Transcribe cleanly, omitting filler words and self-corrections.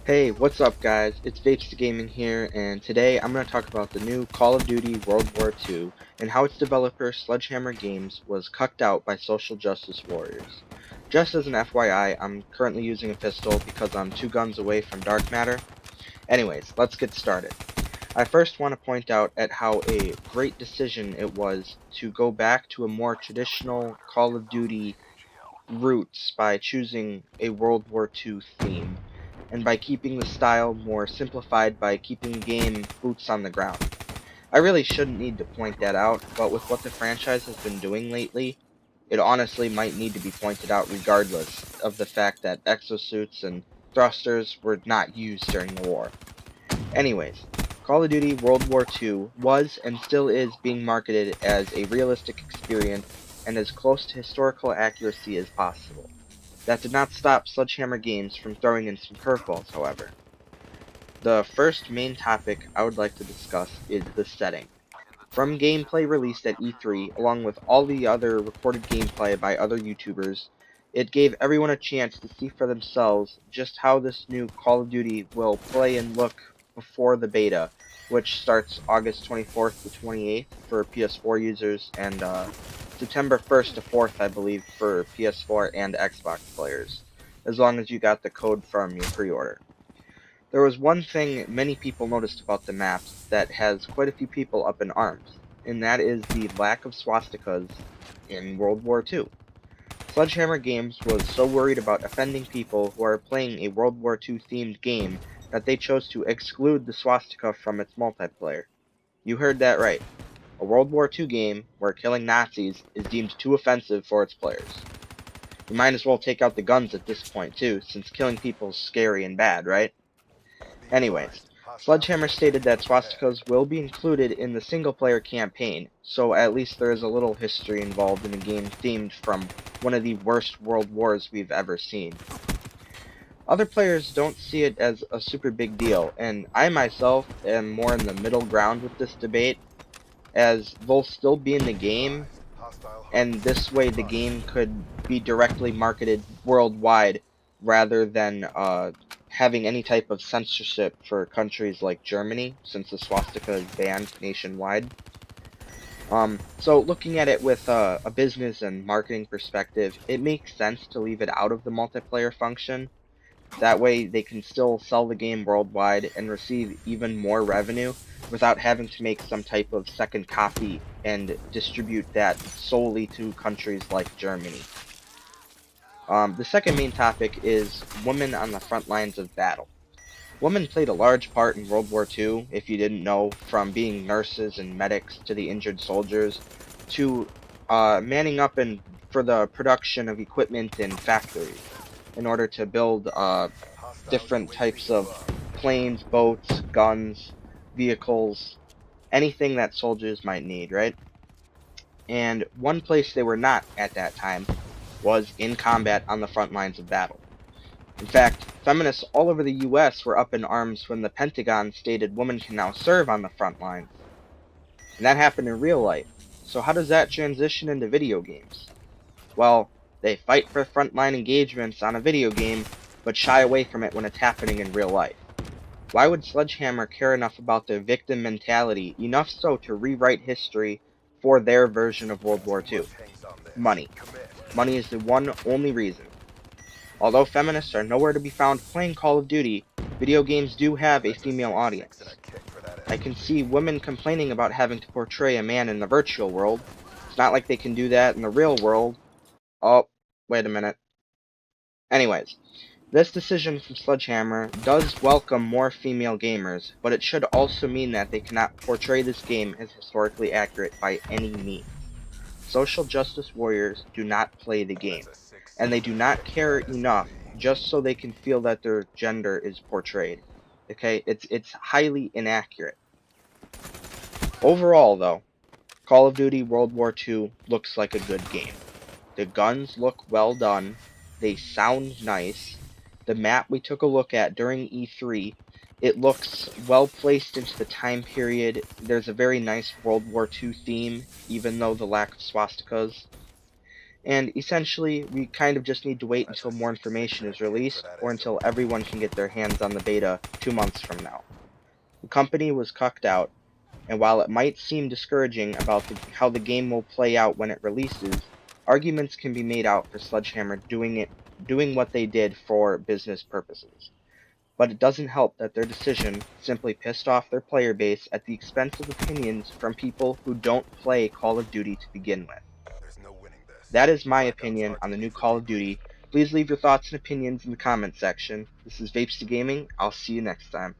Hey, what's up guys? It's Vapes the Gaming here, and today I'm going to talk about the new Call of Duty World War II and how its developer Sledgehammer Games was cucked out by social justice warriors. Just as an FYI, I'm currently using a pistol because I'm 2 guns away from dark matter. Anyways, let's get started. I first want to point out at how a great decision it was to go back to a more traditional Call of Duty roots by choosing a World War II theme, and by keeping the style more simplified by keeping the game boots on the ground. I really shouldn't need to point that out, but with what the franchise has been doing lately, it honestly might need to be pointed out regardless of the fact that exosuits and thrusters were not used during the war. Anyways, Call of Duty World War II was and still is being marketed as a realistic experience and as close to historical accuracy as possible. That did not stop Sledgehammer Games from throwing in some curveballs, however. The first main topic I would like to discuss is the setting. From gameplay released at E3, along with all the other recorded gameplay by other YouTubers, it gave everyone a chance to see for themselves just how this new Call of Duty will play and look before the beta, which starts August 24th to 28th for PS4 users and September 1st to 4th, I believe, for PS4 and Xbox players, as long as you got the code from your pre-order. There was one thing many people noticed about the maps that has quite a few people up in arms, and that is the lack of swastikas in World War II. Sledgehammer Games was so worried about offending people who are playing a World War II themed game that they chose to exclude the swastika from its multiplayer. You heard that right. A World War II game where killing Nazis is deemed too offensive for its players. You might as well take out the guns at this point too, since killing people is scary and bad, right? Anyways, Sledgehammer stated that swastikas will be included in the single-player campaign, so at least there is a little history involved in a game themed from one of the worst world wars we've ever seen. Other players don't see it as a super big deal, and I myself am more in the middle ground with this debate, as they'll still be in the game, and this way the game could be directly marketed worldwide rather than having any type of censorship for countries like Germany, since the swastika is banned nationwide. So looking at it with a business and marketing perspective, it makes sense to leave it out of the multiplayer function. That way they can still sell the game worldwide and receive even more revenue without having to make some type of second copy and distribute that solely to countries like Germany. The second main topic is women on the front lines of battle. Women played a large part in World War II, if you didn't know, from being nurses and medics to the injured soldiers, to manning up for the production of equipment in factories in order to build different types of planes, boats, guns, vehicles, anything that soldiers might need, right? And one place they were not at that time was in combat on the front lines of battle. In fact, feminists all over the US were up in arms when the Pentagon stated women can now serve on the front lines. And that happened in real life. So how does that transition into video games? Well, they fight for frontline engagements on a video game, but shy away from it when it's happening in real life. Why would Sledgehammer care enough about the victim mentality, enough so to rewrite history for their version of World War II? Money. Money is the one only reason. Although feminists are nowhere to be found playing Call of Duty, video games do have a female audience. I can see women complaining about having to portray a man in the virtual world. It's not like they can do that in the real world. Oh, wait a minute. Anyways, this decision from Sledgehammer does welcome more female gamers, but it should also mean that they cannot portray this game as historically accurate by any means. Social justice warriors do not play the game, and they do not care enough just so they can feel that their gender is portrayed. Okay, it's highly inaccurate. Overall, though, Call of Duty World War II looks like a good game. The guns look well done, they sound nice. The map we took a look at during E3, it looks well placed into the time period. There's a very nice World War II theme, even though the lack of swastikas. And essentially, we kind of just need to wait That's until a more sick information is idea for released that or until installment. everyone can get their hands on the beta 2 months from now. The company was cucked out, and while it might seem discouraging about how the game will play out when it releases, arguments can be made out for Sledgehammer doing what they did for business purposes. But it doesn't help that their decision simply pissed off their player base at the expense of opinions from people who don't play Call of Duty to begin with. There's no winning this. That is my Blackout's opinion our on the new ticket to Call of victory. Duty. Please leave your thoughts and opinions in the comments section. This is Vapes to Gaming. I'll see you next time.